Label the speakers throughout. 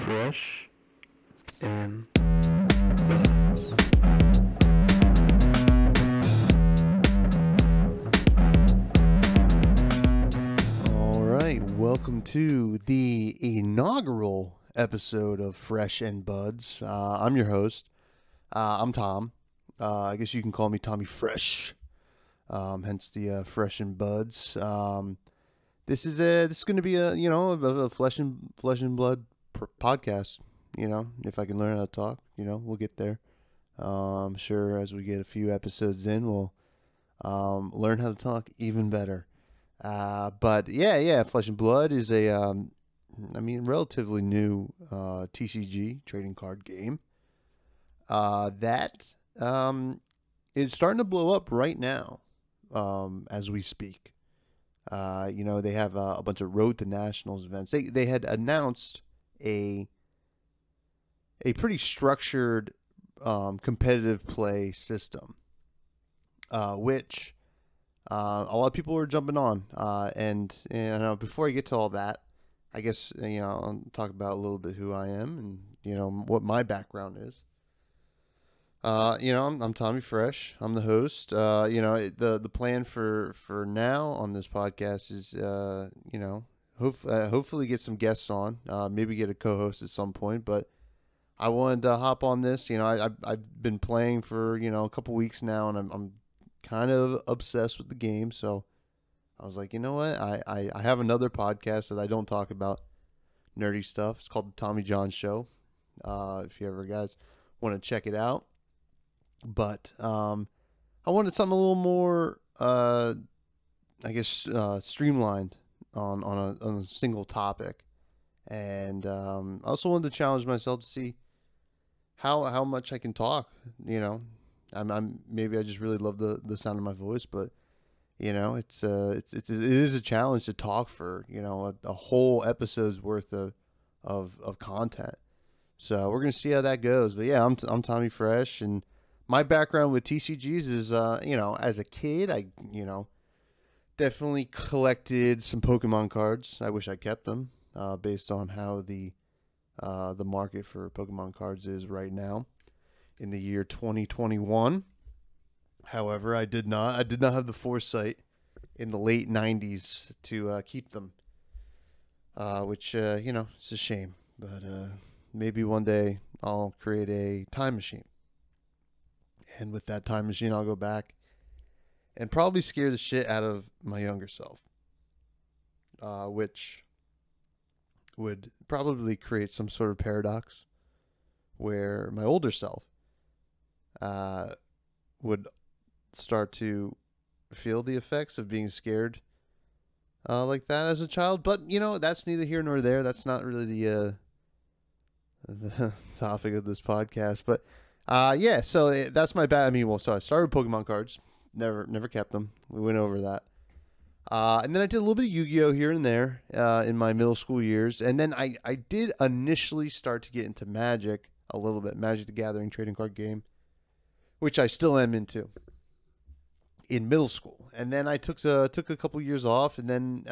Speaker 1: Fresh and
Speaker 2: All right, welcome to the inaugural episode of Fresh and Buds. I'm your host. I'm Tom. I guess you can call me Tommy Fresh. Hence the Fresh and Buds. This is going to be a flesh and blood podcast. If I can learn how to talk, we'll get there. I'm sure as we get a few episodes in, we'll learn how to talk even better. But Flesh and Blood is a relatively new TCG trading card game that is starting to blow up right now as we speak. They have a bunch of Road to Nationals events. They had announced a pretty structured competitive play system, which a lot of people were jumping on. And before I get to all that, I guess I'll talk about a little bit who I am and what my background is. I'm Tommy Fresh. I'm the host. The plan for now on this podcast is hopefully get some guests on. Maybe get a co-host at some point. But I wanted to hop on this. I've been playing for a couple weeks now, and I'm kind of obsessed with the game. So I was like, you know what? I have another podcast that I don't talk about nerdy stuff. It's called the Tommy John Show. If you ever guys want to check it out. But I wanted something a little more, streamlined on a single topic, and I also wanted to challenge myself to see how much I can talk. I'm maybe I just really love the sound of my voice, but it is a challenge to talk for a whole episode's worth of content. So we're gonna see how that goes. But yeah, I'm Tommy Fresh, and my background with TCGs is, as a kid, I, definitely collected some Pokemon cards. I wish I kept them, based on how the market for Pokemon cards is right now in the year 2021. However, I did not have the foresight in the late 90s to keep them, which, it's a shame. But maybe one day I'll create a time machine. And with that time machine, I'll go back and probably scare the shit out of my younger self, which would probably create some sort of paradox where my older self would start to feel the effects of being scared like that as a child. But, that's neither here nor there. That's not really the topic of this podcast. But so that's my bad. So I started with Pokemon cards, never kept them. We went over that. And then I did a little bit of Yu-Gi-Oh here and there in my middle school years. And then I did initially start to get into Magic a little bit, Magic the Gathering trading card game, which I still am into in middle school. And then I took a couple years off, and then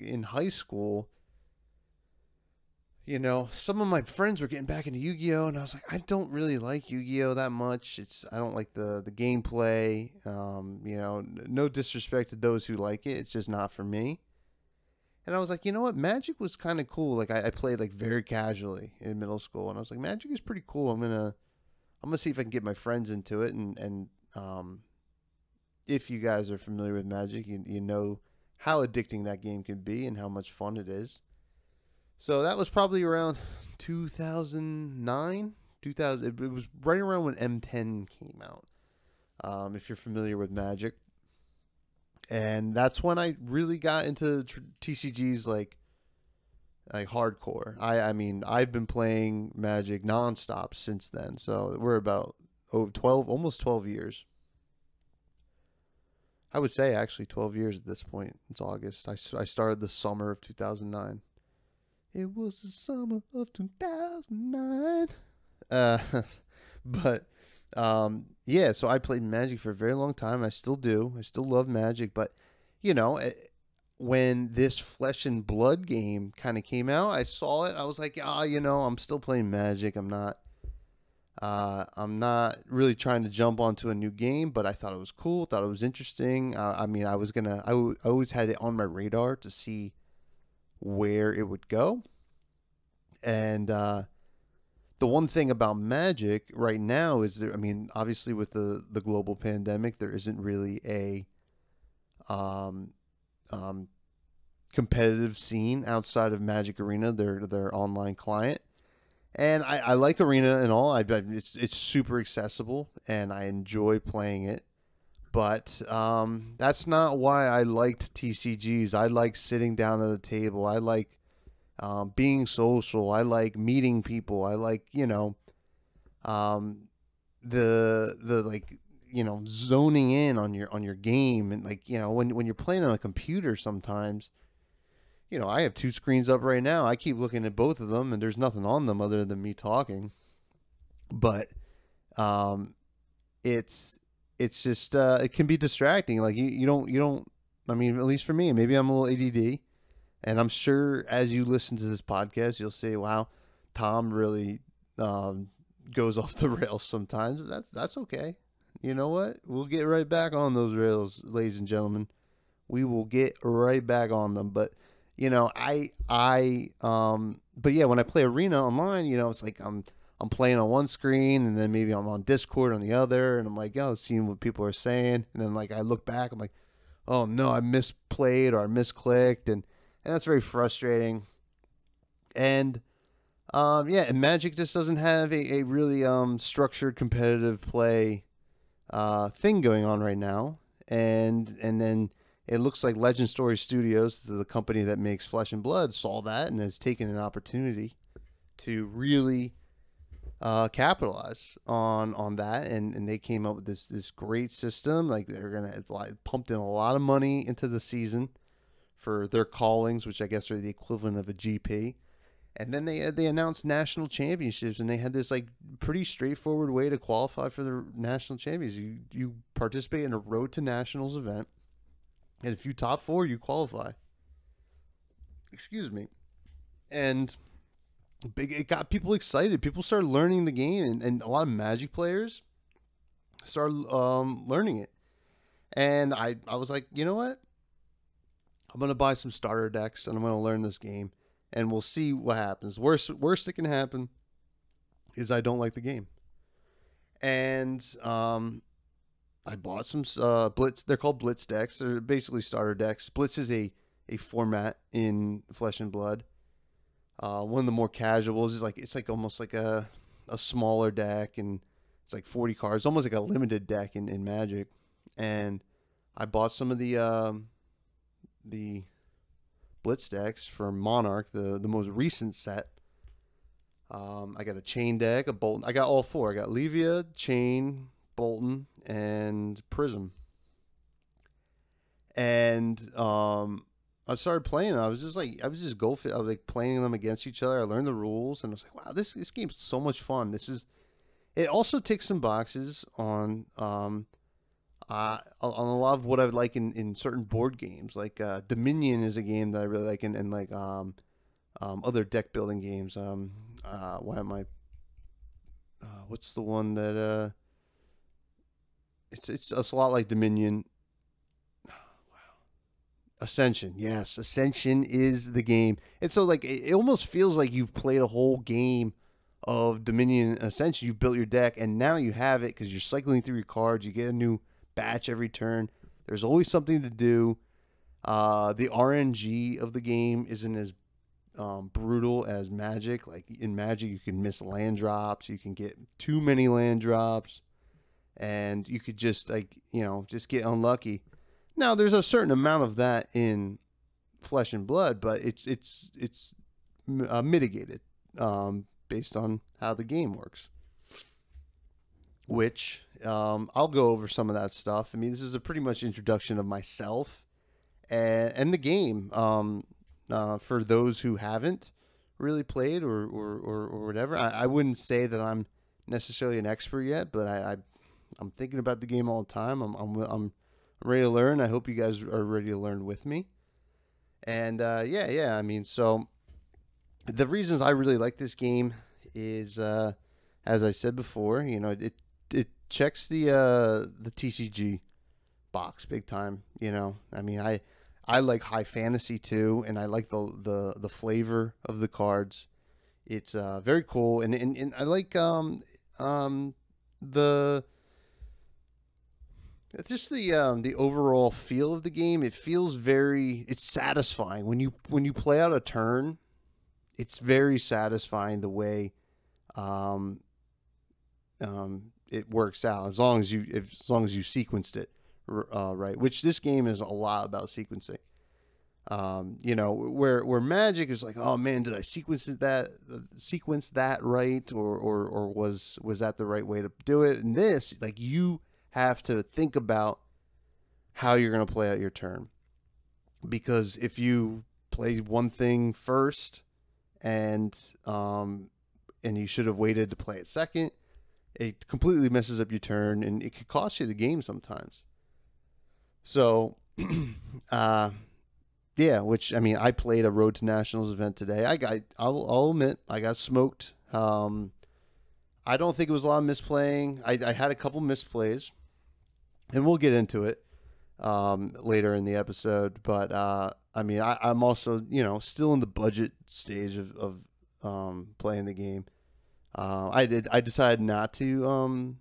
Speaker 2: in high school, some of my friends were getting back into Yu-Gi-Oh, and I was like, I don't really like Yu-Gi-Oh that much. I don't like the gameplay. No disrespect to those who like it. It's just not for me. And I was like, you know what? Magic was kind of cool. Like I played like very casually in middle school, and I was like, Magic is pretty cool. I'm gonna see if I can get my friends into it. And if you guys are familiar with Magic, you know how addicting that game can be and how much fun it is. So that was probably around 2009, 2000. It was right around when M10 came out, if you're familiar with Magic. And that's when I really got into TCGs like hardcore. I've been playing Magic nonstop since then. So we're about 12, almost 12 years. I would say actually 12 years at this point. It's August. I started the summer of 2009. It was the summer of 2009. So I played Magic for a very long time. I still do. I still love Magic. But, when this Flesh and Blood game kind of came out, I saw it. I was like, I'm still playing Magic. I'm not really trying to jump onto a new game, but I thought it was cool. Thought it was interesting. I mean, I always had it on my radar to see where it would go. And the one thing about Magic right now is there. I mean, obviously with the global pandemic, there isn't really a um, um, competitive scene outside of Magic Arena, their online client. And I like Arena and all. It's super accessible, and I enjoy playing it. But that's not why I liked TCGs. I like sitting down at a table. I like being social. I like meeting people. I like um, the like zoning in on your game, and like when you're playing on a computer sometimes. I have two screens up right now. I keep looking at both of them, and there's nothing on them other than me talking. But um, it's just it can be distracting. Like you don't. I mean, at least for me, maybe I'm a little ADD, and I'm sure as you listen to this podcast, you'll say, "Wow, Tom really goes off the rails sometimes." That's okay. You know what? We'll get right back on those rails, ladies and gentlemen. We will get right back on them. But but yeah, when I play Arena online, it's like I'm playing on one screen, and then maybe I'm on Discord on the other, and I'm like, seeing what people are saying, and then like I look back, I'm like, oh no, I misplayed or I misclicked, and that's very frustrating. And yeah, and Magic just doesn't have a really structured competitive play thing going on right now, and then it looks like Legend Story Studios, the company that makes Flesh and Blood, saw that and has taken an opportunity to really capitalize on that, and they came up with this great system. Like it's like pumped in a lot of money into the season for their callings, which I guess are the equivalent of a GP. And then they announced national championships, and they had this like pretty straightforward way to qualify for the national champions. You participate in a Road to Nationals event, and if you top four, you qualify. Excuse me. And it got people excited. People started learning the game, and a lot of Magic players started learning it. And I was like, you know what? I'm gonna buy some starter decks, and I'm gonna learn this game, and we'll see what happens. Worst that can happen is I don't like the game. And I bought some Blitz. They're called Blitz decks. They're basically starter decks. Blitz is a format in Flesh and Blood. One of the more casuals is it's like almost like a smaller deck, and it's like 40 cards, almost like a limited deck in Magic. And I bought some of the Blitz decks for Monarch, the most recent set. I got a Chain deck, a Bolton. I got all four. I got Levia, Chain, Bolton, and Prism. And I started playing. I was just go fit. I was like playing them against each other. I learned the rules, and I was like, wow, this game's so much fun. It also ticks some boxes on a lot of what I would like in certain board games. Like Dominion is a game that I really like, and like other deck building games. Why am I? What's the one that it's a lot like Dominion. Ascension, yes, Ascension is the game. And so like it almost feels like you've played a whole game of Dominion Ascension. You've built your deck, and now you have it because you're cycling through your cards. You get a new batch every turn. There's always something to do. The RNG of the game isn't as brutal as Magic. Like in Magic, you can miss land drops. You can get too many land drops, and you could just just get unlucky. Now, there's a certain amount of that in Flesh and Blood, but it's mitigated based on how the game works. Which I'll go over some of that stuff. I mean, this is a pretty much introduction of myself and the game for those who haven't really played or whatever. I wouldn't say that I'm necessarily an expert yet, but I'm thinking about the game all the time. I'm ready to learn. I hope you guys are ready to learn with me. And yeah. I mean, so the reasons I really like this game is, as I said before, it checks the TCG box big time. I mean, I like high fantasy too, and I like the flavor of the cards. It's very cool, and I like the just the overall feel of the game. It feels it's satisfying when you play out a turn. It's very satisfying the way um, it works out as long as you sequenced it right. Which this game is a lot about sequencing. Where Magic is like, oh man, did I sequence that right, or was that the right way to do it? And this, like, you have to think about how you're going to play out your turn, because if you play one thing first and you should have waited to play it second, it completely messes up your turn, and it could cost you the game sometimes. So, yeah, which, I mean, I played a Road to Nationals event today. I'll admit, I got smoked. I don't think it was a lot of misplaying. I had a couple misplays, and we'll get into it later in the episode. But I mean, I'm also still in the budget stage of playing the game. I decided not to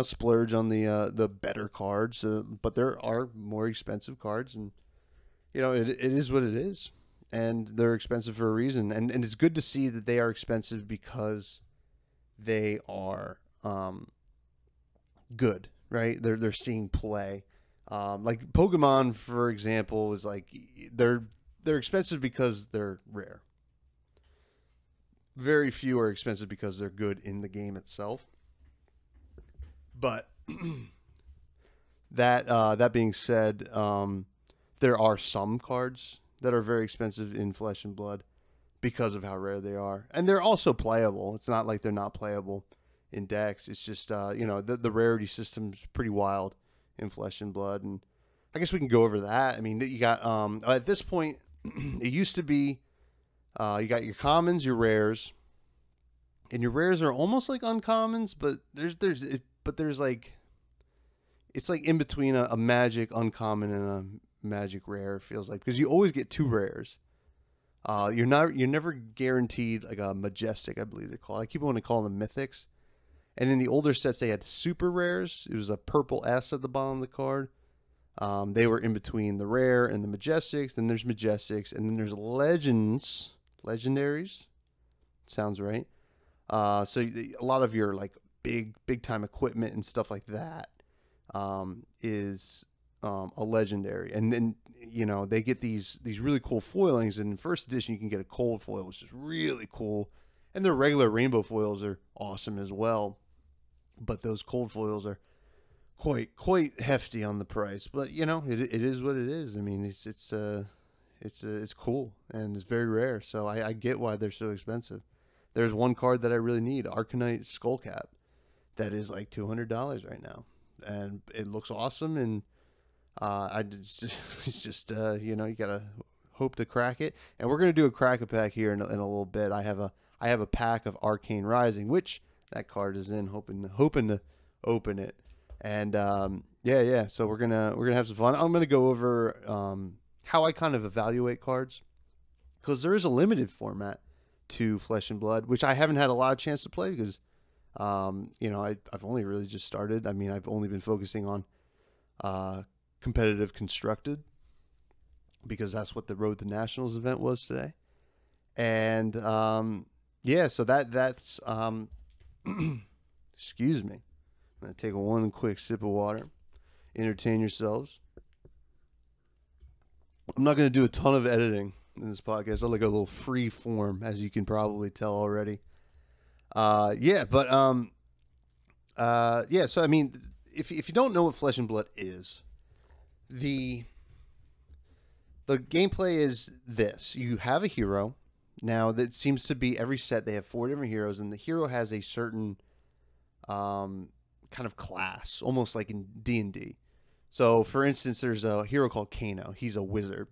Speaker 2: splurge on the better cards, but there are more expensive cards, and it is what it is, and they're expensive for a reason, and it's good to see that they are expensive because they are good, right? They're seeing play. Like Pokemon, for example, is like they're expensive because they're rare. Very few are expensive because they're good in the game itself. But that being said, there are some cards that are very expensive in Flesh and Blood because of how rare they are, and they're also playable. It's not like they're not playable in decks. It's just the rarity system's pretty wild in Flesh and Blood, and I guess we can go over that. I mean, you got at this point, it used to be you got your commons, your rares, and your rares are almost like uncommons, but there's like it's like in between a magic uncommon and a magic rare. It feels like, because you always get two rares. You're never guaranteed like a majestic, I believe they're called. I keep wanting to call them mythics. And in the older sets, they had super rares. It was a purple S at the bottom of the card. They were in between the rare and the majestics. Then there's majestics, and then there's legendaries. Sounds right. So a lot of your like big time equipment and stuff like that is a legendary, and then they get these really cool foilings. And in first edition, you can get a cold foil, which is really cool, and their regular rainbow foils are awesome as well. But those cold foils are quite hefty on the price. But it is what it is. I mean, it's cool, and it's very rare. So I get why they're so expensive. There's one card that I really need, Arcanite Skullcap, that is like $200 right now, and it looks awesome. And it's just you gotta hope to crack it. And we're gonna do a crack a pack here in a little bit. I have a pack of Arcane Rising, which that card is in, hoping to open it. And yeah. So we're gonna have some fun. I'm gonna go over how I kind of evaluate cards, because there is a limited format to Flesh and Blood, which I haven't had a lot of chance to play because I've only really just started. I mean, I've only been focusing on competitive constructed, because that's what the Road to Nationals event was today. And yeah, so that's excuse me. I'm gonna take one quick sip of water. Entertain yourselves. I'm not gonna do a ton of editing in this podcast. I like a little free form, as you can probably tell already. Yeah, but yeah. So I mean, if you don't know what Flesh and Blood is, the gameplay is this: you have a hero. Now that seems to be every set. They have 4 different heroes, and the hero has a certain kind of class, almost like in D&D. So, for instance, there's a hero called Kano. He's a wizard.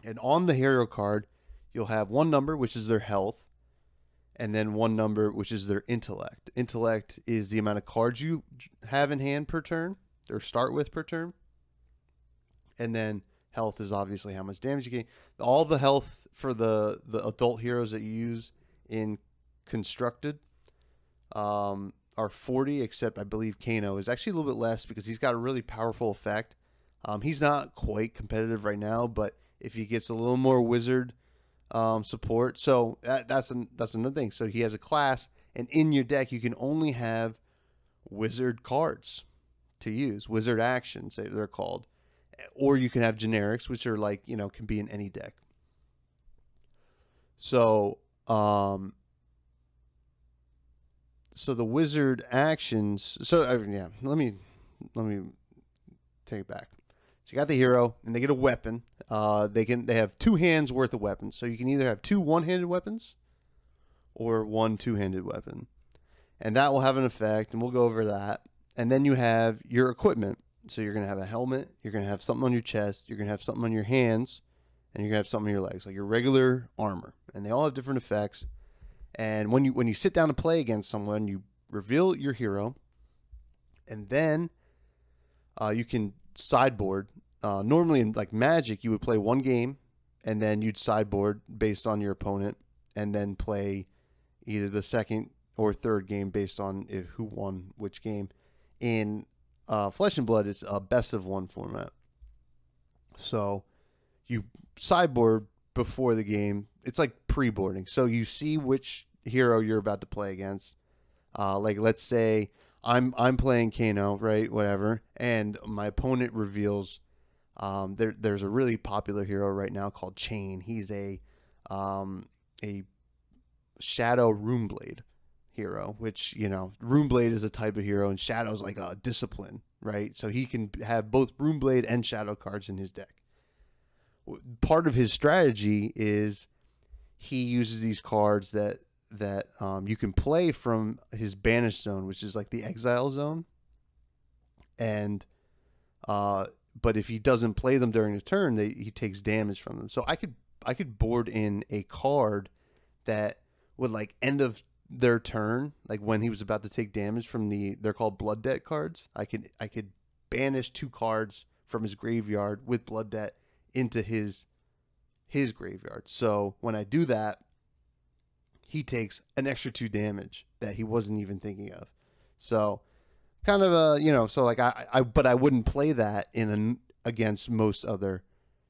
Speaker 2: And on the hero card, you'll have one number, which is their health, and then one number, which is their intellect. Intellect is the amount of cards you have in hand per turn, or start with per turn. And then health is obviously how much damage you gain. All the health for the adult heroes that you use in Constructed are 40, except I believe Kano is actually a little bit less because he's got a really powerful effect. He's not quite competitive right now, but if he gets a little more wizard support, so that's another thing. So he has a class, and in your deck you can only have wizard cards to use, wizard actions they're called, or you can have generics, which are like, you know, can be in any deck. So so the wizard actions. So yeah, let me take it back. So you got the hero, and they get a weapon. They have 2 hands worth of weapons. So you can either have 2 one-handed weapons or 1 two-handed weapon, and that will have an effect. And we'll go over that. And then you have your equipment. So you're gonna have a helmet. You're gonna have something on your chest. You're gonna have something on your hands, and you're gonna have something on your legs, like your regular armor. And they all have different effects. And when you sit down to play against someone, you reveal your hero, and then you can sideboard. Normally in like Magic, you would play one game, and then you'd sideboard based on your opponent, and then play either the second or third game based on who won which game. In Flesh and Blood, it's a best of 1 format. So you sideboard before the game. It's like pre-boarding. So you see which hero you're about to play against. Like let's say I'm playing Kano, right? Whatever, and my opponent reveals. There's a really popular hero right now called Chain. He's a Shadow Runeblade hero, which, you know, Runeblade is a type of hero, and Shadow's like a discipline, right? So he can have both Runeblade and Shadow cards in his deck. Part of his strategy is he uses these cards that you can play from his banished zone, which is like the exile zone, and but if he doesn't play them during the turn, he takes damage from them. So I could board in a card that would, like, end of their turn, like when he was about to take damage from they're called Blood Debt cards. I could banish 2 cards from his graveyard with Blood Debt into his graveyard. So when I do that, he takes an extra 2 damage that he wasn't even thinking of. So kind of a, you know, so like but I wouldn't play that against most other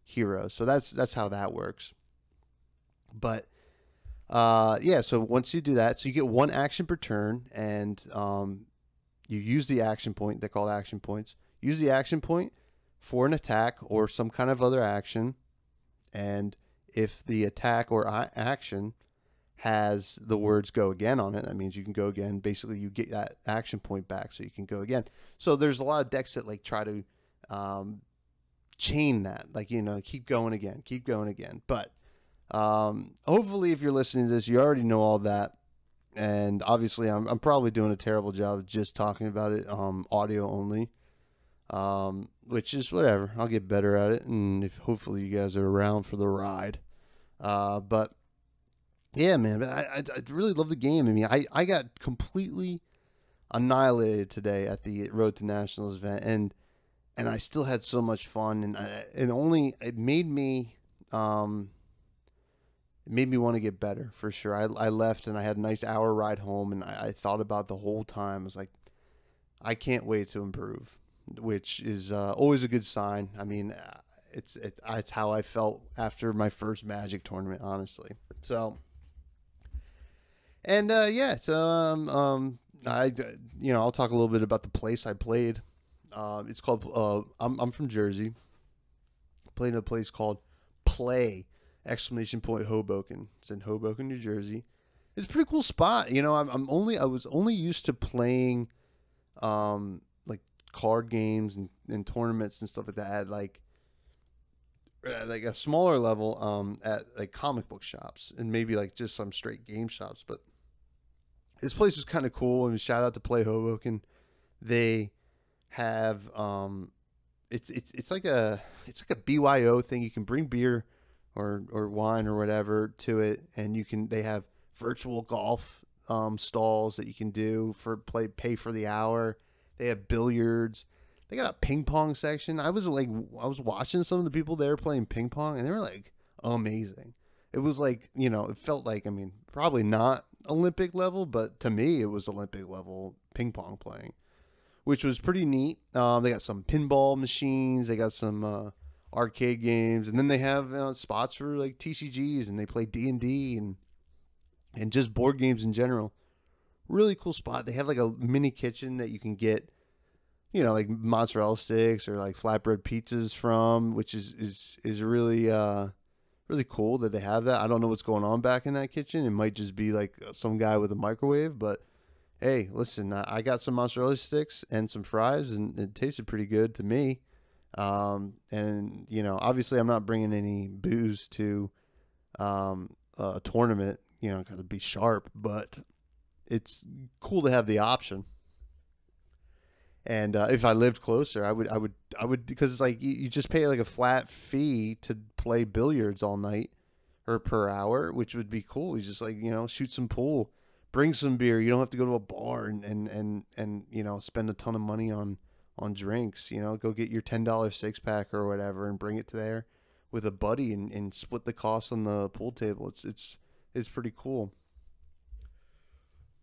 Speaker 2: heroes. So that's how that works. But yeah, so once you do that, so you get 1 action per turn, and you use the action point. They're called action points. Use the action point for an attack or some kind of other action, and if the attack or action has the words "go again" on it, that means you can go again. Basically, you get that action point back, so you can go again. So there's a lot of decks that like try to chain that, like, you know, keep going again. But hopefully, if you're listening to this, you already know all that. And obviously, I'm probably doing a terrible job of just talking about it audio only, which is whatever. I'll get better at it, and hopefully you guys are around for the ride. But yeah, man, I really love the game. I mean, I got completely annihilated today at the Road to Nationals event, and I still had so much fun, and it made me want to get better for sure. I left and I had a nice hour ride home, and I thought about the whole time. I was like, I can't wait to improve, which is always a good sign. I mean, it's how I felt after my first Magic tournament, honestly. So, and yeah, so I'll talk a little bit about the place I played. It's called I'm from Jersey. Played in a place called Play! Hoboken. It's in Hoboken, New Jersey. It's a pretty cool spot. You know, I was only used to playing like card games and tournaments and stuff like that at like a smaller level at like comic book shops and maybe like just some straight game shops. But this place was kind of cool, and shout out to Play Hoboken. They have it's like a BYO thing. You can bring beer or wine or whatever to it, and they have virtual golf stalls that you can do for pay for the hour. They have billiards. They got a ping pong section. I was watching some of the people there playing ping pong, and they were like amazing. It was like, it felt like, I mean, probably not Olympic level, but to me, it was Olympic level ping pong playing, which was pretty neat. They got some pinball machines. They got some arcade games, and then they have spots for like TCGs, and they play D&D and just board games in general. Really cool spot. They have like a mini kitchen that you can get, like mozzarella sticks or like flatbread pizzas from, which is really really cool that they have that. I don't know what's going on back in that kitchen. It might just be like some guy with a microwave, but hey, listen, I got some mozzarella sticks and some fries, and it tasted pretty good to me. And obviously I'm not bringing any booze to a tournament, got to be sharp, but it's cool to have the option. And if I lived closer, I would, because it's like you just pay like a flat fee to play billiards all night or per hour, which would be cool. You just like, shoot some pool, bring some beer. You don't have to go to a bar and spend a ton of money on drinks. Go get your $10 six pack or whatever and bring it to there with a buddy and split the cost on the pool table. It's pretty cool.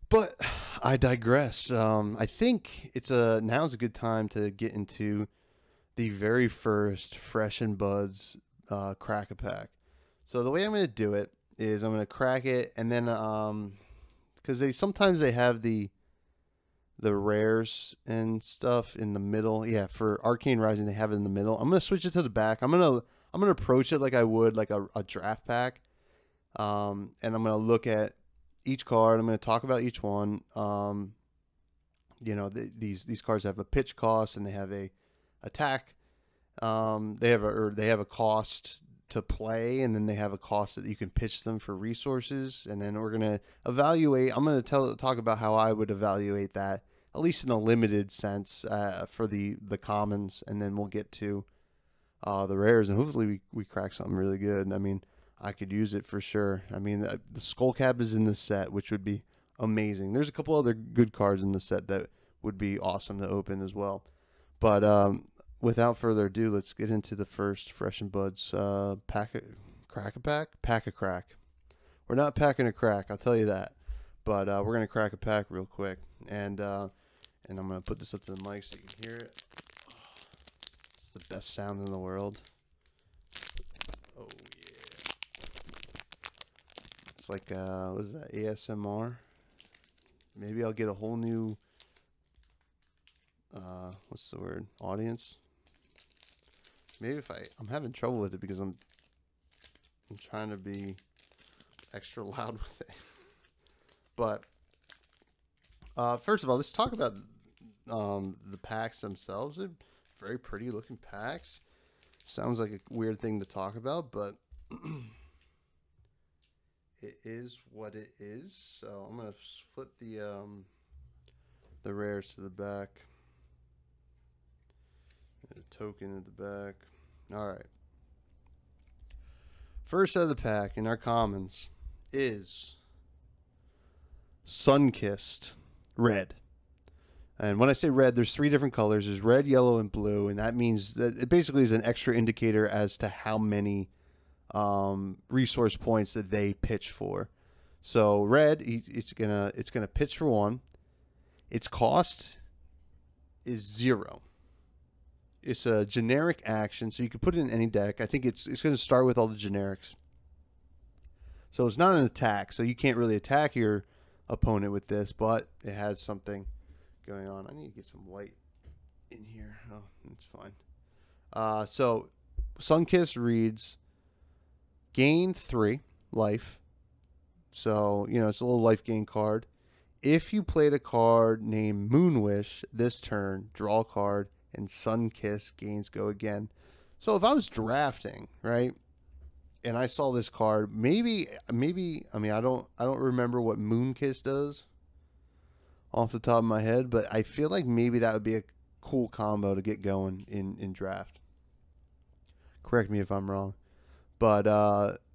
Speaker 2: But I digress. I think now's a good time to get into the very first Fresh and Buds Crack-A-Pack. So the way I'm going to do it is I'm going to crack it, and then because sometimes they have the rares and stuff in the middle. Yeah, for Arcane Rising they have it in the middle. I'm going to switch it to the back. I'm going to approach it like I would like a draft pack, and I'm going to look at each card. I'm going to talk about each one. These cards have a pitch cost and they have a attack. They have a cost to play, and then they have a cost that you can pitch them for resources. And then we're going to evaluate. I'm going to talk about how I would evaluate that, at least in a limited sense, for the commons, and then we'll get to the rares, and hopefully we crack something really good. I mean, I could use it for sure. I mean, the Skull Cap is in this set, which would be amazing. There's a couple other good cards in the set that would be awesome to open as well. But without further ado, let's get into the first Fresh and Buds Crack-A-Pack? Pack-A-Crack. We're not packing a crack, I'll tell you that. But we're going to crack a pack real quick. And I'm going to put this up to the mic so you can hear it. It's the best sound in the world. Oh, it's like, what is that, ASMR? Maybe I'll get a whole new, what's the word, audience? Maybe if I'm having trouble with it because I'm trying to be extra loud with it. But, first of all, let's talk about the packs themselves. They're very pretty looking packs. Sounds like a weird thing to talk about, but it is what it is. So I'm gonna flip the rares to the back. And a token at the back. All right. First out of the pack in our commons is Sun-Kissed Red. And when I say red, there's three different colors. There's red, yellow, and blue, and that means that it basically is an extra indicator as to how many resource points that they pitch for. So red, it's gonna pitch for one. Its cost is 0. It's a generic action, so you can put it in any deck. I think it's gonna start with all the generics. So it's not an attack, so you can't really attack your opponent with this, but it has something going on. I need to get some light in here. Oh, it's fine. So Sun-Kissed reads, gain 3 life. So, it's a little life gain card. If you played a card named Moonwish this turn, draw a card, and Sun-Kissed gains go again. So if I was drafting, right, and I saw this card, maybe I mean, I don't remember what Moonkiss does off the top of my head, but I feel like maybe that would be a cool combo to get going in draft. Correct me if I'm wrong. but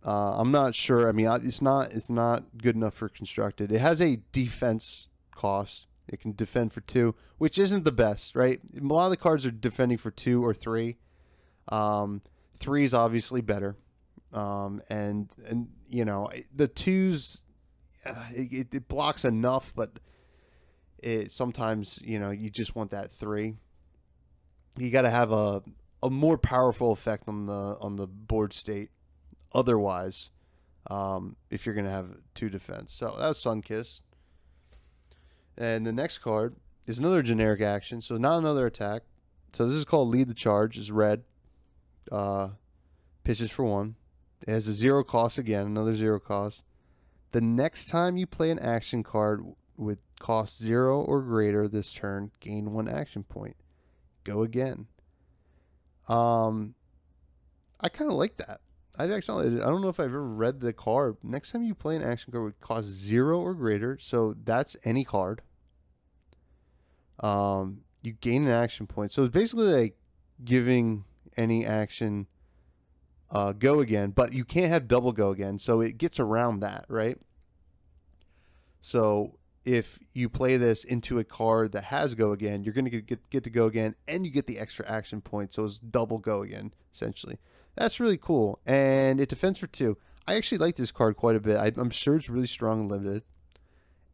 Speaker 2: I'm not sure. I mean, it's not good enough for constructed. It has a defense cost. It can defend for 2, which isn't the best, right? A lot of the cards are defending for 2 or 3. 3 is obviously better, and you know the 2s. It blocks enough, but it sometimes you just want that 3. You got to have a more powerful effect on the board state. Otherwise, if you're gonna have 2 defense, so that's Sunkissed. And the next card is another generic action, so not another attack. So this is called Lead the Charge. It's red. Pitches for 1. It has a 0 cost again, another 0 cost. The next time you play an action card with cost 0 or greater this turn, gain 1 action point. Go again. I kind of like that. I don't know if I've ever read the card. Next time you play an action card with cost 0 or greater, so that's any card. You gain an action point. So it's basically like giving any action go again, but you can't have double go again, so it gets around that, right? So if you play this into a card that has go again, you're going to get to go again, and you get the extra action point, so it's double go again, essentially. That's really cool, and it defends for 2. I actually like this card quite a bit. I'm sure it's really strong and limited,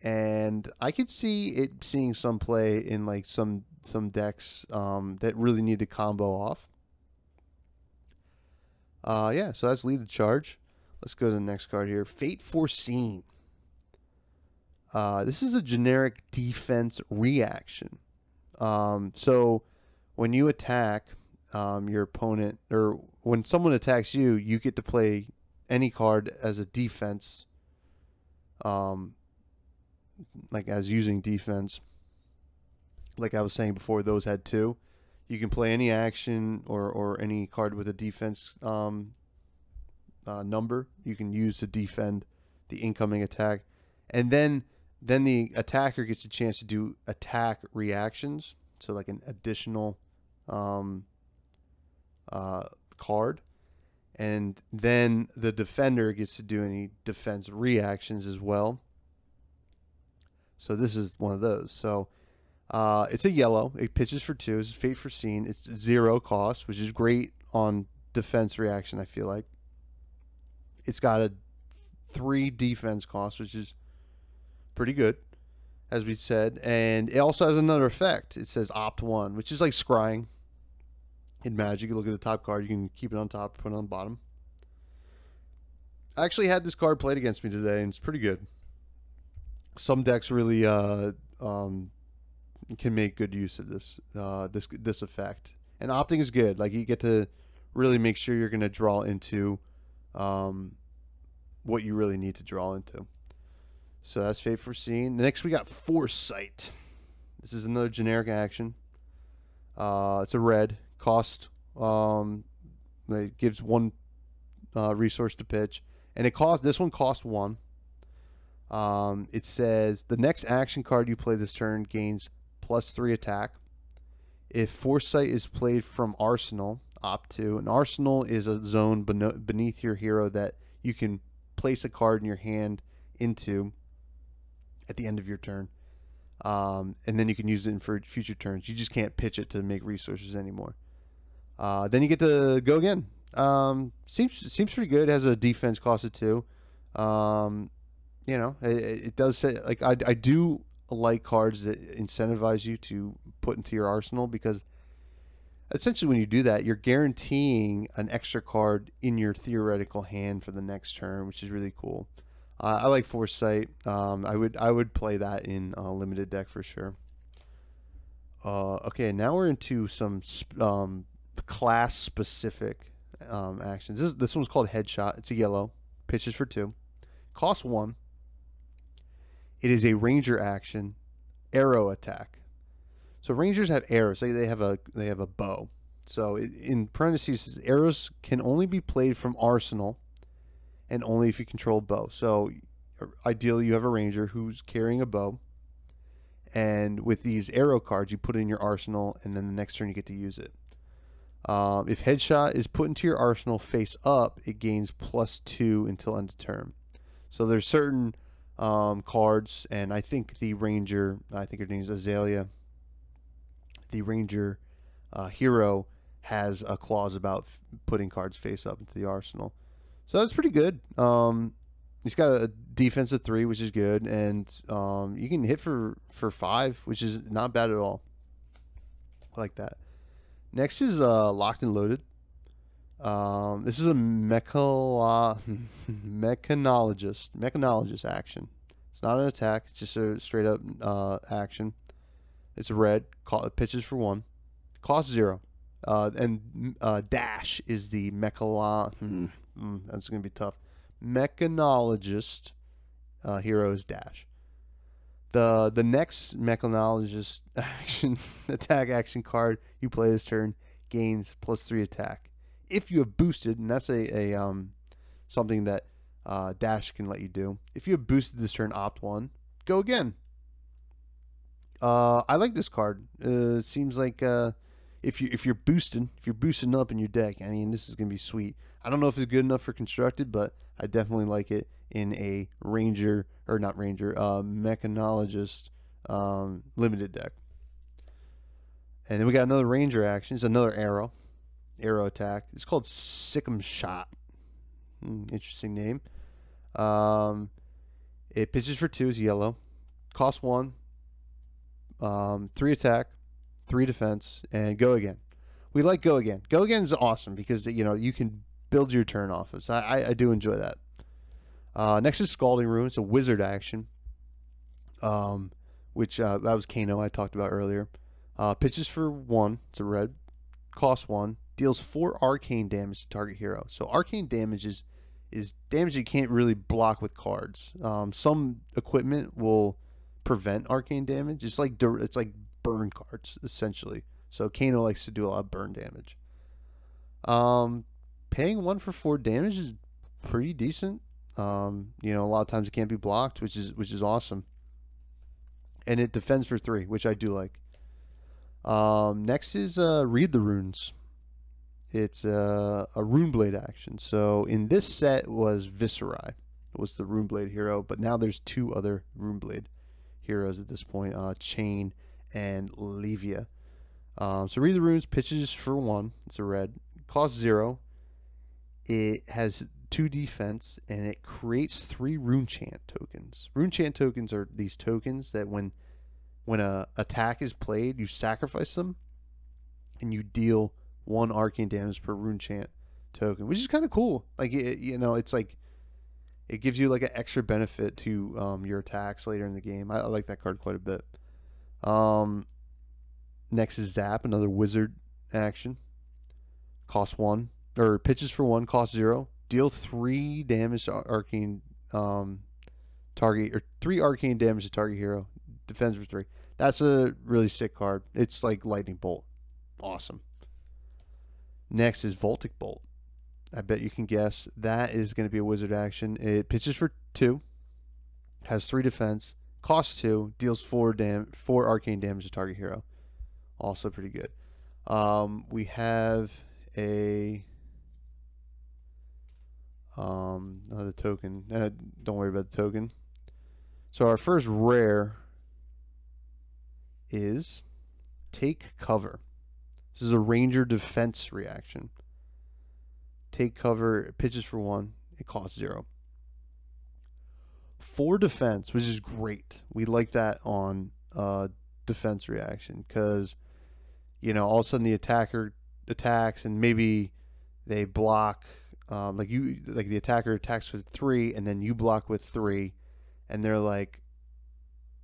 Speaker 2: and I could see it seeing some play in like some decks that really need to combo off. Yeah, so that's Lead the Charge. Let's go to the next card here. Fate Foreseen. This is a generic defense reaction. So when you attack your opponent, or when someone attacks you, you get to play any card as a defense, like as using defense. Like I was saying before, those had 2. You can play any action or any card with a defense number you can use to defend the incoming attack. And then the attacker gets a chance to do attack reactions. So like an additional card. And then the defender gets to do any defense reactions as well. So this is one of those. So it's a yellow. It pitches for 2. It's Fate Foreseen. It's 0 cost, which is great on defense reaction, I feel like. It's got a 3 defense cost, which is pretty good, as we said. And it also has another effect. It says Opt 1, which is like scrying in Magic. You look at the top card. You can keep it on top, put it on the bottom. I actually had this card played against me today, and it's pretty good. Some decks really can make good use of this this effect. And opting is good. Like you get to really make sure you're going to draw into what you really need to draw into. So that's Fate Foreseen. Next we got Foresight. This is another generic action. It's a red cost. It gives 1 resource to pitch, and this one costs 1. It says the next action card you play this turn gains +3 attack. If Foresight is played from Arsenal, opt 2. An Arsenal is a zone beneath your hero that you can place a card in your hand into at the end of your turn. And then you can use it for future turns. You just can't pitch it to make resources anymore. Then you get to go again. Seems pretty good. It has a defense cost of 2. It does say, like, I do like cards that incentivize you to put into your arsenal, because essentially when you do that, you're guaranteeing an extra card in your theoretical hand for the next turn, which is really cool. I like Foresight. I would play that in a limited deck for sure. Okay, now we're into some class specific actions. This one's called Headshot. It's a yellow. Pitches for 2. Costs 1. It is a ranger action, arrow attack. So rangers have arrows. They have a bow. So in parentheses, arrows can only be played from arsenal, and only if you control bow. So ideally, you have a ranger who's carrying a bow, and with these arrow cards, you put it in your arsenal, and then the next turn you get to use it. If headshot is put into your arsenal face up, it gains +2 until end of turn. So there's certain cards, and I think the ranger, I think her name is Azalea, the ranger hero has a clause about putting cards face up into the arsenal. So that's pretty good. He's got a defensive 3, which is good, and you can hit for 5, which is not bad at all. I like that. Next is Locked and Loaded. This is a mechanologist action. It's not an attack. It's just a straight up action. It's red. Pitches for 1. Cost 0. And dash is the that's going to be tough. Mechanologist hero's dash. The next mechanologist attack action card you play this turn gains +3 attack. If you have boosted, and that's a something that dash can let you do. If you have boosted this turn, opt 1, go again. I like this card. It seems like if you're boosting up in your deck, I mean, this is gonna be sweet. I don't know if it's good enough for constructed, but I definitely like it in a mechanologist limited deck. And then we got another ranger action. It's another arrow attack. It's called Sick'em Shot. Interesting name. It pitches for 2. Is yellow. Cost 1. 3 attack, 3 defense, and go again. We like go again. Go again is awesome because you can build your turn off of. So I do enjoy that. Next is Scalding Rune. It's a wizard action, which that was Kano I talked about earlier. Pitches for 1. It's a red. Cost 1. Deals 4 arcane damage to target hero. So arcane damage is damage you can't really block with cards. Some equipment will prevent arcane damage. It's like burn cards essentially. So Kano likes to do a lot of burn damage. Paying 1 for 4 damage is pretty decent. A lot of times it can't be blocked, which is awesome. And it defends for 3, which I do like. Next is Read the Runes. It's a Runeblade action. So in this set was Viserai. It was the Runeblade hero, but now there's 2 other Runeblade heroes at this point, Chain and Levia. So Read the Runes, pitches for 1. It's a red. Costs 0. It has 2 defense, and it creates 3 Runechant tokens. Runechant tokens are these tokens that when a attack is played, you sacrifice them, and you deal 1 arcane damage per Runechant token, which is kind of cool. Like it's like it gives you like an extra benefit to your attacks later in the game. I like that card quite a bit. Next is Zap, another wizard action. Cost 1, or pitches for 1, cost 0. Deal 3 damage to arcane target, or 3 arcane damage to target hero. Defends for 3. That's a really sick card. It's like Lightning Bolt. Awesome. Next is Voltic Bolt. I bet you can guess. That is going to be a wizard action. It pitches for 2. Has 3 defense. Costs 2. Deals 4 arcane damage to target hero. Also pretty good. We have a the token. Don't worry about the token. So our first rare is Take Cover. This is a ranger defense reaction. Take cover, it pitches for 1, it costs 0. 4 defense, which is great. We like that on defense reaction because all of a sudden the attacker attacks and maybe they block. Like the attacker attacks with 3 and then you block with 3, and they're like,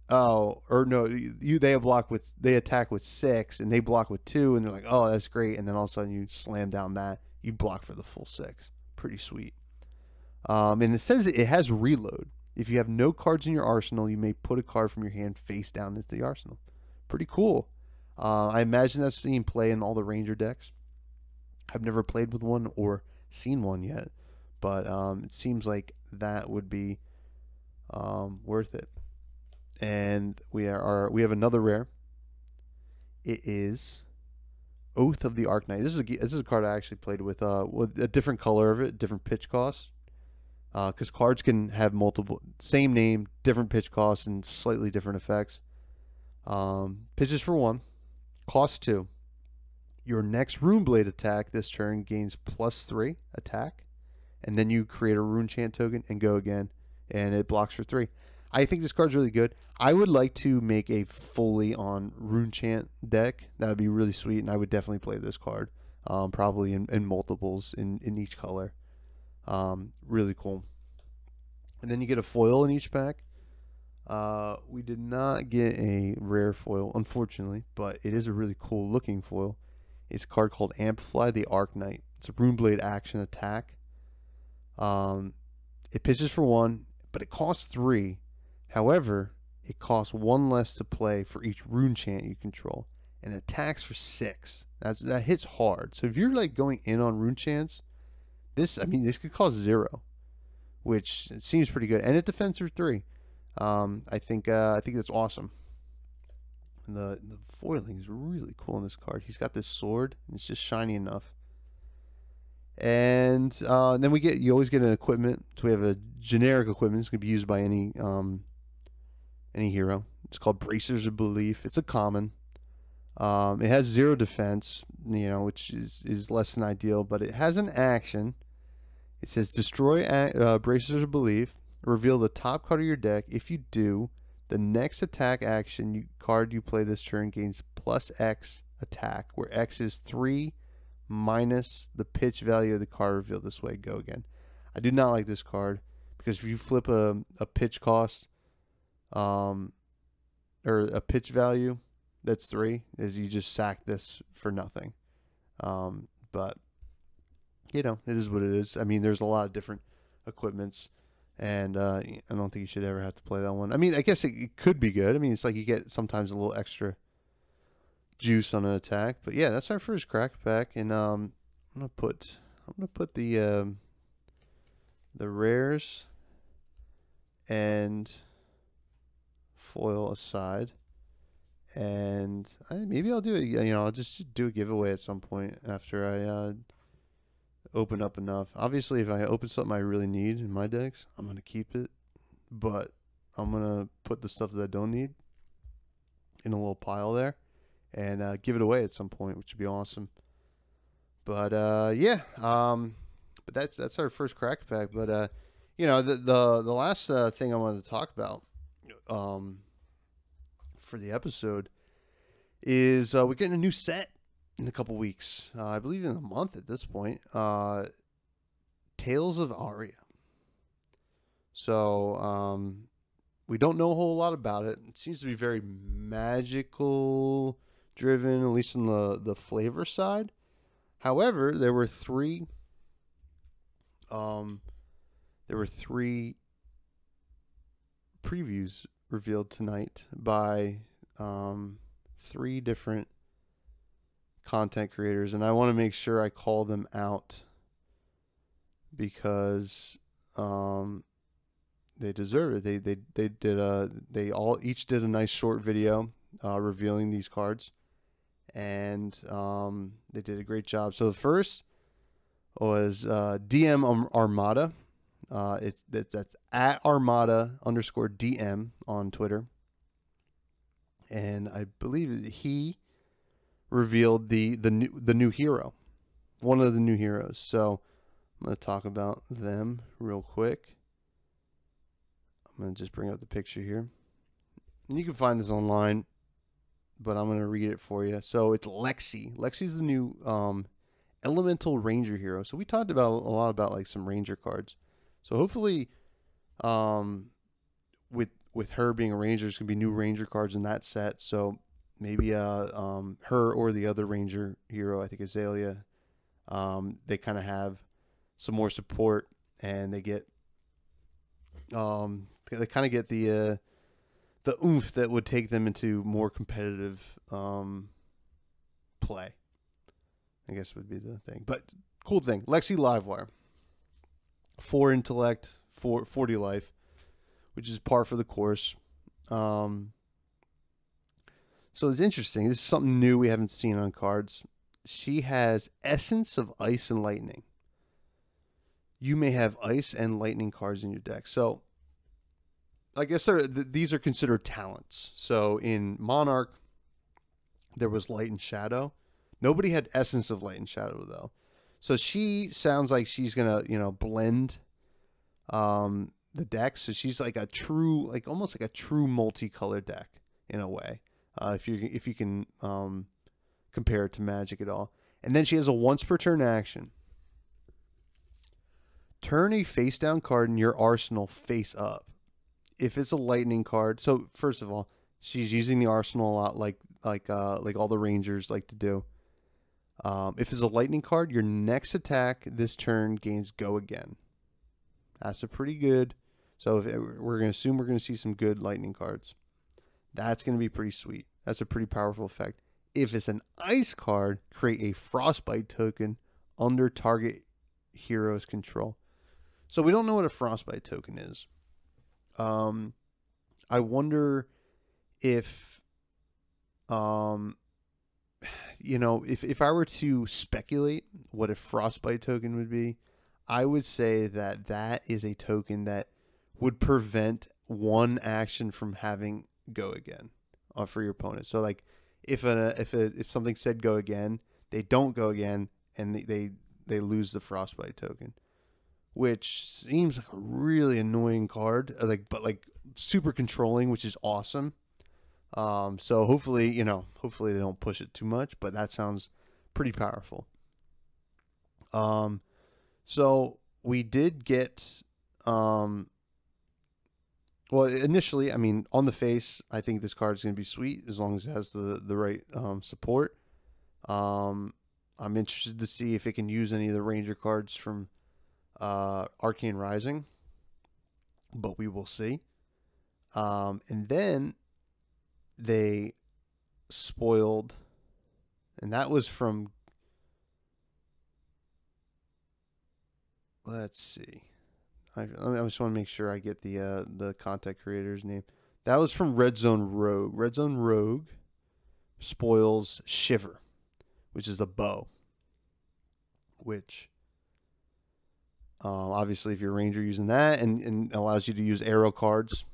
Speaker 2: oh, or no, they attack with 6 and they block with 2, and they're like, oh, that's great, and then all of a sudden you slam down that, you block for the full 6. Pretty sweet. And it says it has reload. If you have no cards in your arsenal, you may put a card from your hand face down into the arsenal. Pretty cool. I imagine that's seen play in all the ranger decks. I've never played with one or seen one yet, but it seems like that would be worth it. And we have another rare. It is Oath of the Arknight. This is a card I actually played with a different color of it, different pitch cost. Because cards can have multiple, same name, different pitch costs, and slightly different effects. Pitches for 1, cost 2. Your next Runeblade attack this turn gains +3 attack, and then you create a Rune Chant token and go again, and it blocks for 3. I think this card's really good. I would like to make a fully on Rune Chant deck. That would be really sweet, and I would definitely play this card, probably in multiples in each color. Really cool. And then you get a foil in each pack. We did not get a rare foil, unfortunately, but it is a really cool looking foil. It's a card called Amplify the Arknight. It's a Runeblade action attack. It pitches for 1, but it costs 3. However, it costs 1 less to play for each Rune Chant you control, and attacks for 6. That hits hard. So if you're like going in on Rune Chants, this could cost 0, which it seems pretty good, and it defends for 3. I think that's awesome. And the foiling is really cool in this card. He's got this sword, and it's just shiny enough. And then you always get an equipment. So we have a generic equipment. It's going to be used by any hero. It's called Bracers of Belief. It's a common. It has 0 defense, which is less than ideal, but it has an action. It says destroy Bracers of Belief. Reveal the top card of your deck. If you do, the next attack action card you play this turn gains +X attack, where X is 3 minus the pitch value of the card revealed this way. Go again. I do not like this card because if you flip a pitch cost, or a pitch value that's 3, is you just sack this for nothing. But it is what it is. I mean, there's a lot of different equipments. And I don't think you should ever have to play that one. I mean, I guess it could be good. I mean, it's like you get sometimes a little extra juice on an attack. But yeah, that's our first crack pack. And I'm gonna put the rares and foil aside, and maybe I'll do it. I'll just do a giveaway at some point after I open up enough. Obviously, if I open something I really need in my decks, I'm going to keep it, but I'm going to put the stuff that I don't need in a little pile there and give it away at some point, which would be awesome. But yeah, but that's our first crack pack. But the last thing I wanted to talk about for the episode is we're getting a new set in a couple weeks. I believe in a month at this point. Tales of Aria. So we don't know a whole lot about it. It seems to be very magical driven, at least on the flavor side. However, there were three previews revealed tonight by 3 different content creators, and I want to make sure I call them out because they deserve it. They each did a nice short video revealing these cards, and they did a great job. So the first was DM Armada. That's at Armada_DM on Twitter, and I believe he revealed the new hero, one of the new heroes. So I'm going to talk about them real quick. I'm going to just bring up the picture here, and you can find this online, but I'm going to read it for you. So it's Lexi. Lexi's the new elemental ranger hero. So we talked about a lot about like some ranger cards. So hopefully with her being a ranger, there's going to be new ranger cards in that set. So maybe her or the other ranger hero, I think Azalea, they kind of have some more support, and they get they kind of get the oomph that would take them into more competitive play, I guess would be the thing. But cool thing, Lexi Livewire, 4 intellect, 40 life, which is par for the course. So it's interesting. This is something new we haven't seen on cards. she has Essence of Ice and Lightning. You may have Ice and Lightning cards in your deck. So I guess these are considered talents. So in Monarch, there was Light and Shadow. Nobody had Essence of Light and Shadow though. So she sounds like she's gonna, blend the deck. So she's like a true, like almost like a true multicolored deck in a way. If you can compare it to Magic at all. And then she has a once per turn action. Turn a face down card in your arsenal face up. If it's a lightning card, so first of all, she's using the arsenal a lot, like all the Rangers like to do. If it's a lightning card, your next attack this turn gains go again. That's a pretty good. So we're going to assume we're going to see some good lightning cards. That's going to be pretty sweet. That's a pretty powerful effect. If it's an ice card, create a frostbite token under target hero's control. So we don't know what a frostbite token is. I wonder if, if I were to speculate what a frostbite token would be, I would say that is a token that would prevent one action from having go again for your opponent. So like if something said go again, they don't go again, and they lose the frostbite token, which seems like a really annoying card. But super controlling, which is awesome. So hopefully they don't push it too much, but that sounds pretty powerful. So we did get, well, initially, I mean, on the face, I think this card is going to be sweet as long as it has the right support. I'm interested to see if it can use any of the Ranger cards from Arcane Rising, but we will see. And then they spoiled, and that was from, let's see, I just want to make sure I get the content creator's name. That was from Red Zone Rogue. Red Zone Rogue spoils Shiver, which is the bow, which obviously if you're a Ranger using that, and allows you to use arrow cards.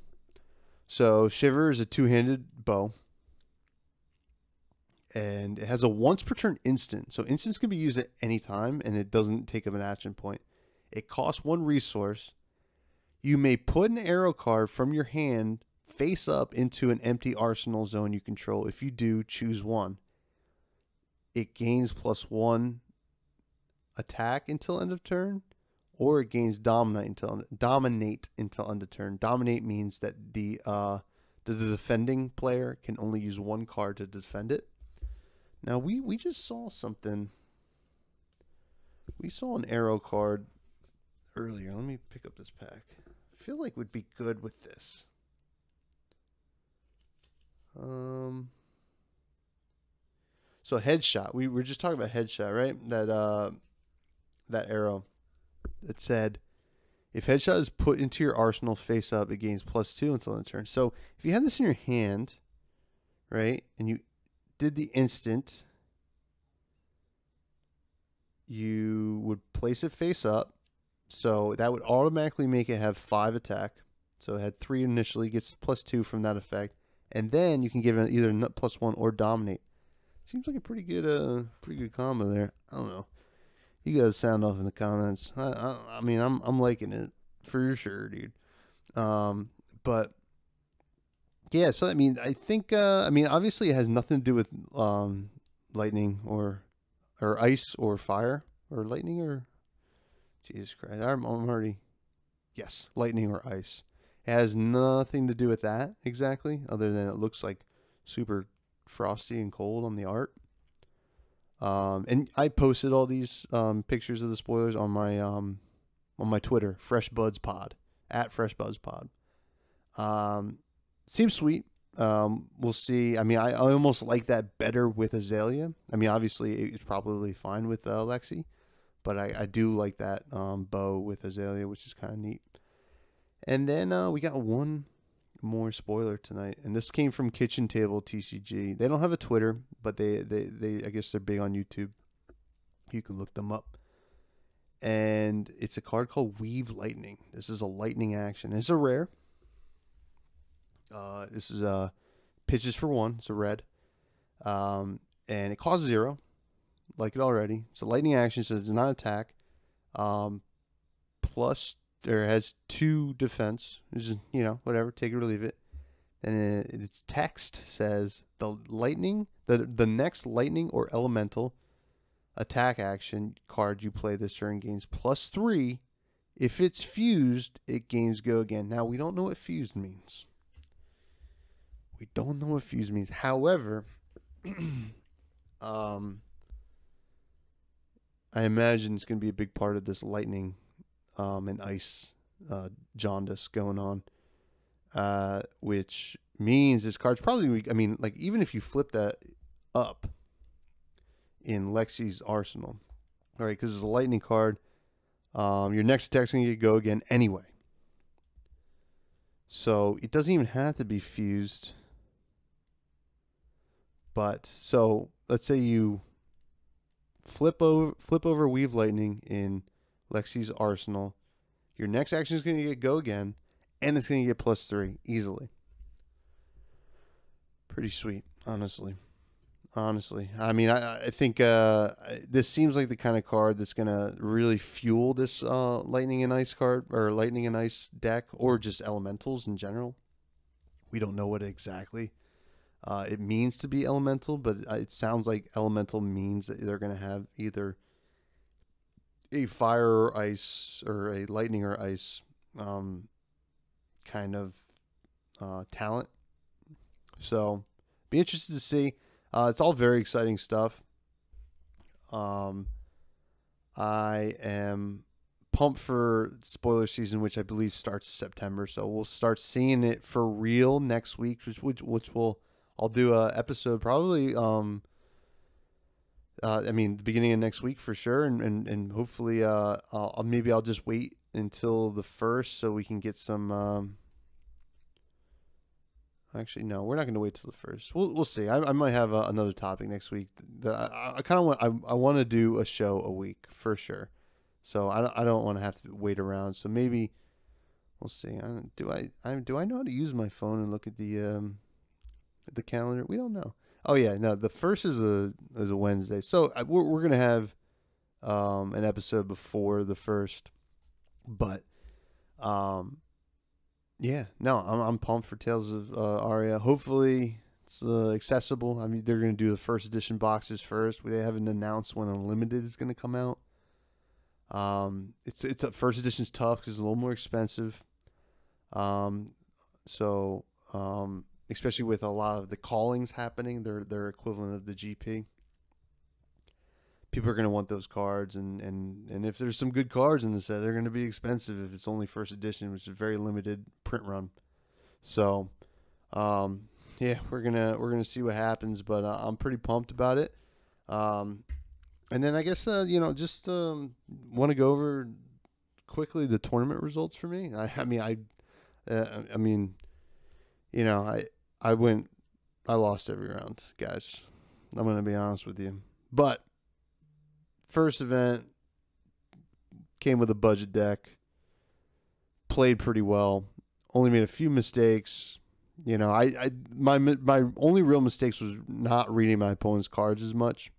Speaker 2: So Shiver is a two-handed bow, and it has a once per turn instant. So instants can be used at any time, and it doesn't take up an action point. It costs one resource. You may put an arrow card from your hand face up into an empty arsenal zone you control. If you do, choose one. It gains +1 attack until end of turn, or it gains dominate until end of turn. Dominate means that the defending player can only use one card to defend it. Now we just saw something. We saw an arrow card earlier. Let me pick up this pack. I feel like would be good with this. So headshot. We were just talking about headshot, right? That arrow that said, if headshot is put into your arsenal face up, it gains +2 until end of turn. So if you had this in your hand, right, and you did the instant, you would place it face up. So that would automatically make it have 5 attack. So it had 3 initially, gets +2 from that effect, and then you can give it either +1 or dominate. Seems like a pretty good combo there. I don't know. You guys sound off in the comments. I mean, I'm liking it for sure, dude. But yeah, so I mean, I think obviously it has nothing to do with lightning or ice or fire or lightning or Jesus Christ. I'm already, yes, lightning or ice. It has nothing to do with that exactly, other than it looks like super frosty and cold on the art. And I posted all these pictures of the spoilers on my Twitter, Fresh Buds Pod, at Fresh Buds Pod. Seems sweet. We'll see. I mean, I almost like that better with Azalea. I mean, obviously it's probably fine with Lexi, but I do like that bow with Azalea, which is kind of neat. And then we got one more spoiler tonight, and this came from Kitchen Table TCG. They don't have a Twitter, but they I guess they're big on YouTube. You can look them up. And it's a card called Weave Lightning. This is a lightning action. It's a rare. This is pitches for 1. It's a red. And it costs 0. Like it already. It's a lightning action, so it's not attack. Plus, or has 2 defense. Which is, whatever. Take it or leave it. And its text says the next lightning or elemental attack action card you play this turn gains +3. If it's fused, it gains go again. Now, we don't know what fused means. However, I imagine it's going to be a big part of this lightning and ice jaundice going on. Which means this card's probably, even if you flip that up in Lexi's arsenal, all right, because it's a lightning card, your next attack's going to go again anyway. So it doesn't even have to be fused. But, so let's say you flip over Weave Lightning in Lexi's arsenal. Your next action is going to get go again. And it's going to get +3 easily. Pretty sweet, honestly. I think this seems like the kind of card that's going to really fuel this Lightning and Ice card, or Lightning and Ice deck, or just elementals in general. We don't know what exactly it means to be elemental, but it sounds like elemental means that they're going to have either a fire or ice, or a lightning or ice kind of talent. So be interested to see. It's all very exciting stuff. I am pumped for spoiler season, which I believe starts September. So we'll start seeing it for real next week, which I'll do a episode probably the beginning of next week for sure, and hopefully I'll just wait until the 1st so we can get some actually, no, we're not going to wait till the 1st. We'll see. I might have another topic next week that I kind of want. I want to do a show a week for sure. So I don't want to have to wait around. So maybe we'll see. Do I know how to use my phone and look at the calendar? We don't know. Oh yeah, no. The 1st is a Wednesday. So we're gonna have an episode before the 1st, but yeah, no, I'm pumped for Tales of Aria. Hopefully it's accessible. They're going to do the first edition boxes first. They haven't announced when Unlimited is going to come out. It's a first edition's tough because it's a little more expensive. Especially with a lot of the callings happening, they're equivalent of the GP. People are going to want those cards, and if there's some good cards in the set, they're going to be expensive if it's only first edition, which is a very limited print run. So, yeah, we're gonna see what happens, but I'm pretty pumped about it. And then I guess just want to go over quickly the tournament results for me. I lost every round, guys. I'm gonna be honest with you, but first event came with a budget deck, played pretty well, only made a few mistakes. My only real mistakes was not reading my opponent's cards as much,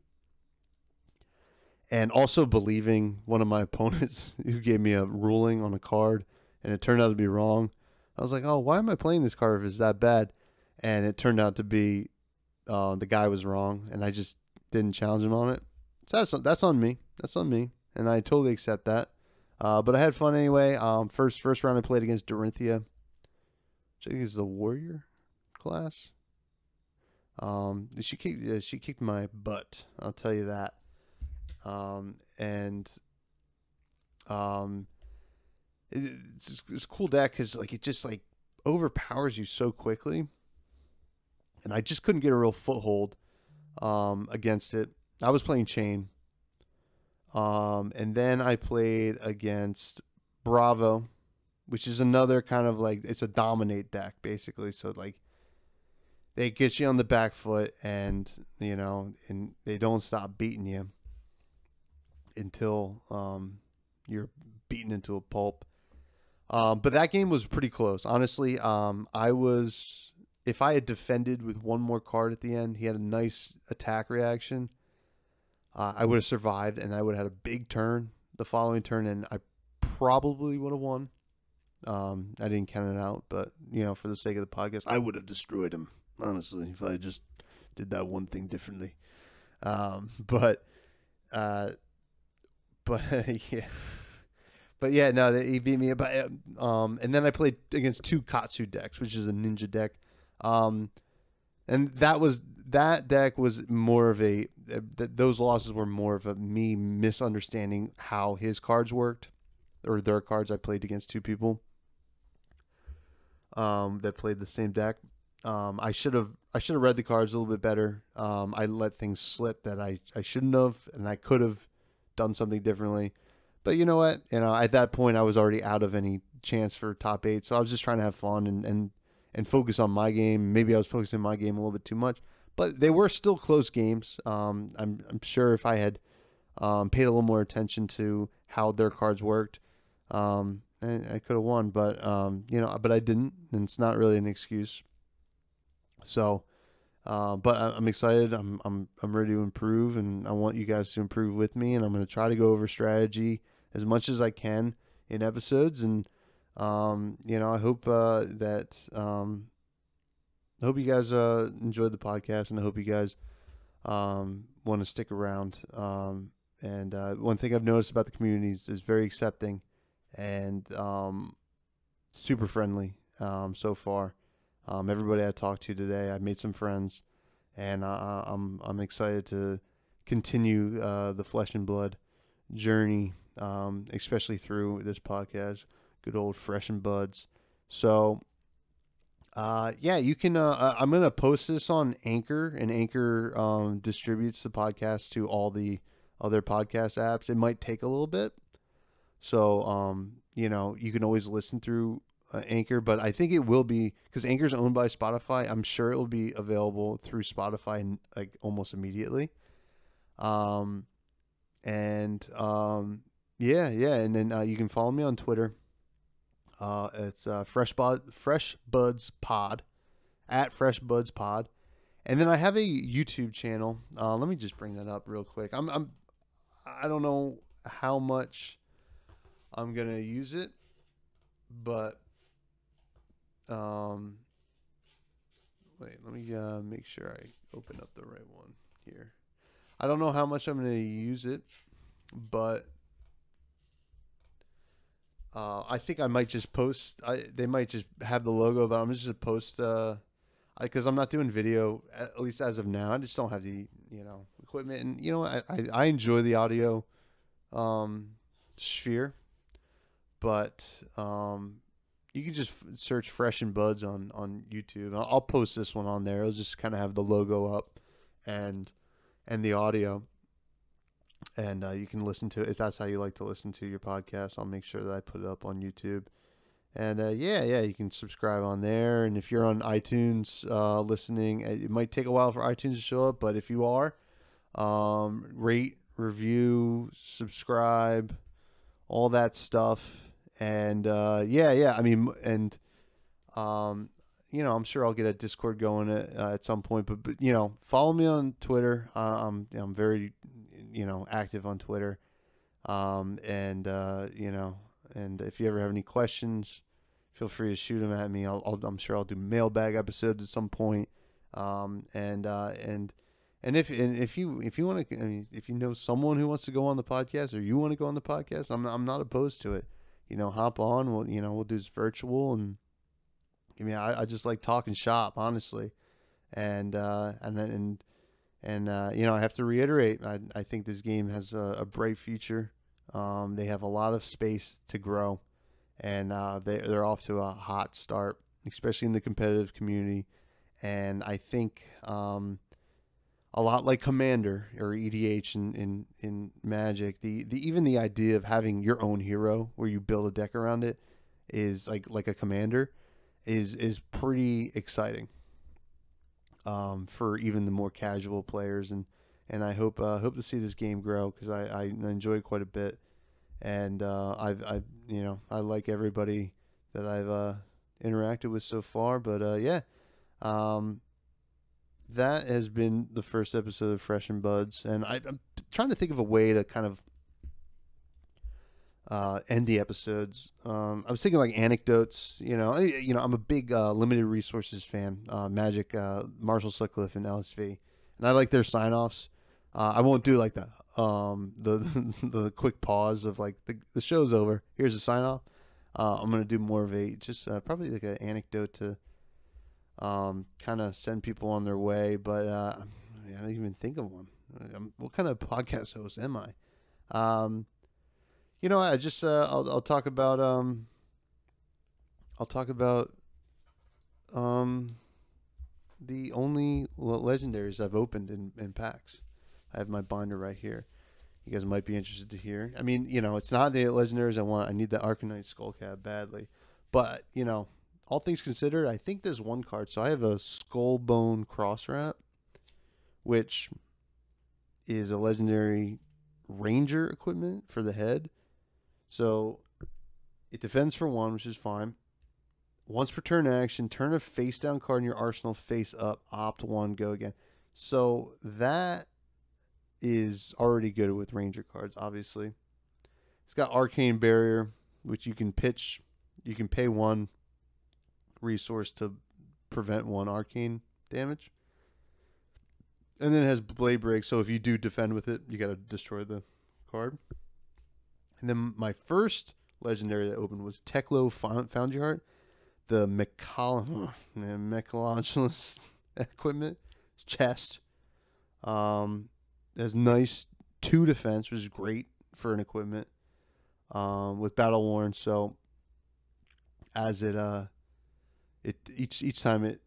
Speaker 2: and also believing one of my opponents who gave me a ruling on a card, and it turned out to be wrong. I was like, oh, why am I playing this card if it's that bad? And it turned out to be the guy was wrong, and I just didn't challenge him on it. So that's on me. That's on me, and I totally accept that. But I had fun anyway. First round I played against Dorinthia, which I think is the warrior class. She kicked my butt. I'll tell you that. It's a cool deck because it just overpowers you so quickly, and I just couldn't get a real foothold against it. I was playing Chain. And then I played against Bravo, which is another kind of it's a dominate deck, basically. So they get you on the back foot and they don't stop beating you. until you're beaten into a pulp. But that game was pretty close, honestly. If I had defended with one more card at the end, he had a nice attack reaction. I would have survived, and I would have had a big turn the following turn, and I probably would have won. I didn't count it out, but for the sake of the podcast, I would have destroyed him, honestly, if I just did that one thing differently. But yeah. But yeah, no, he beat me. But and then I played against two Katsu decks, which is a ninja deck. And that deck was more of those losses were more of me misunderstanding how his cards worked, or their cards. I played against two people that played the same deck. I should have read the cards a little bit better. I let things slip that I shouldn't have, and I could have done something differently. But you know what? At that point, I was already out of any chance for top 8, so I was just trying to have fun and focus on my game. Maybe I was focusing on my game a little bit too much, but they were still close games. I'm sure if I had paid a little more attention to how their cards worked, I could have won. But but I didn't, and it's not really an excuse. So, but I'm excited. I'm ready to improve, and I want you guys to improve with me. And I'm going to try to go over strategy as much as I can in episodes. And I hope that I hope you guys enjoyed the podcast, and I hope you guys want to stick around. And one thing I've noticed about the community is very accepting and super friendly so far. Everybody I talked to today, I've made some friends, and I'm excited to continue the flesh and blood journey, especially through this podcast. Good old Fresh and Buds. So, yeah, you can. I'm gonna post this on Anchor, and Anchor distributes the podcast to all the other podcast apps. It might take a little bit, so you can always listen through Anchor, but I think it will be, because Anchor's owned by Spotify. I'm sure it will be available through Spotify like almost immediately. Yeah, and then you can follow me on Twitter. It's Fresh Buds Pod, at Fresh Buds Pod, and then I have a YouTube channel. Let me just bring that up real quick. I don't know how much I'm gonna use it, but wait, let me make sure I open up the right one here. I don't know how much I'm gonna use it, but I think I might just post. They might just have the logo, but I'm just gonna post. Because I'm not doing video, at least as of now. I just don't have the equipment, and I enjoy the audio sphere, but you can just search Fresh and Buds on YouTube. I'll post this one on there. It'll just kind of have the logo up and the audio. And you can listen to it if that's how you like to listen to your podcast. I'll make sure that I put it up on YouTube. And yeah, you can subscribe on there. And if you're on iTunes listening, it might take a while for iTunes to show up, but if you are, rate, review, subscribe, all that stuff. And yeah. I mean, and I'm sure I'll get a Discord going at some point. But follow me on Twitter. I'm very active on Twitter. And if you ever have any questions, feel free to shoot them at me. I'm sure I'll do mailbag episodes at some point. And if you want to, I mean, if you know someone who wants to go on the podcast, or you want to go on the podcast, I'm not opposed to it. Hop on. We'll do this virtual, and I just like talking shop, honestly. And I have to reiterate, I think this game has a bright future. They have a lot of space to grow, and they're off to a hot start, especially in the competitive community. And I think a lot like Commander or EDH in Magic, even the idea of having your own hero where you build a deck around it is like a Commander is pretty exciting for even the more casual players. And and I hope to see this game grow because I enjoy it quite a bit, and I like everybody that I've interacted with so far. But yeah, um, that has been the first episode of Fresh and Buds, and I'm trying to think of a way to kind of end the episodes. I was thinking like anecdotes. I'm a big limited resources fan. Magic, Marshall Sutcliffe, and LSV, and I like their sign offs. I won't do like the quick pause of like the show's over. Here's a sign off. I'm gonna do more of a just probably like an anecdote to kind of send people on their way. But I don't even think of one. What kind of podcast host am I? I just I'll talk about the only legendaries I've opened in packs. I have my binder right here. You guys might be interested to hear. I mean, it's not the legendaries I want. I need the Arcanite Skullcap badly. But, all things considered, I think there's one card. So I have a Skullbone Crosswrap, which is a legendary ranger equipment for the head. So it defends for 1, which is fine. Once per turn action, turn a face down card in your arsenal face up, opt 1, go again. So that is already good with ranger cards, obviously. It's got Arcane Barrier, which you can pitch. You can pay 1 resource to prevent 1 arcane damage. And then it has Blade Break, so if you do defend with it, you got to destroy the card. And then my first legendary that opened was Teklo Foundry Heart, the Mechalogist equipment. It's chest. Has nice 2 defense, which is great for an equipment. With Battle Worn, so as it each time it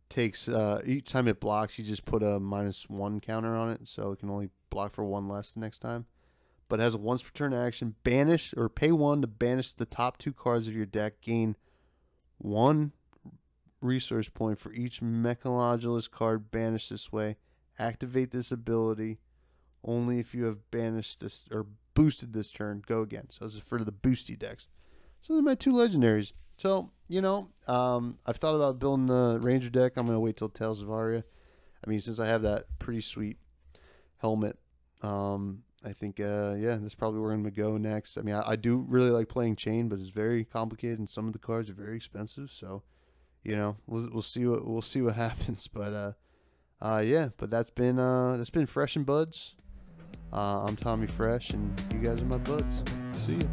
Speaker 2: takes each time it blocks, you just put a -1 counter on it, so it can only block for 1 less the next time. But it has a once per turn action. Banish or pay 1 to banish the top 2 cards of your deck. Gain 1 resource point for each Mechalogist card banished this way. Activate this ability only if you have banished this or boosted this turn. Go again. So this is for the boosty decks. So those are my 2 legendaries. So, I've thought about building the Ranger deck. I'm going to wait till Tales of Aria. I mean, since I have that pretty sweet helmet, I think, that's probably where I'm going to go next. I mean, I do really like playing Chain, but it's very complicated, and some of the cards are very expensive. So, we'll see what happens. But but that's been Fresh and Buds. I'm Tommy Fresh, and you guys are my buds. See ya.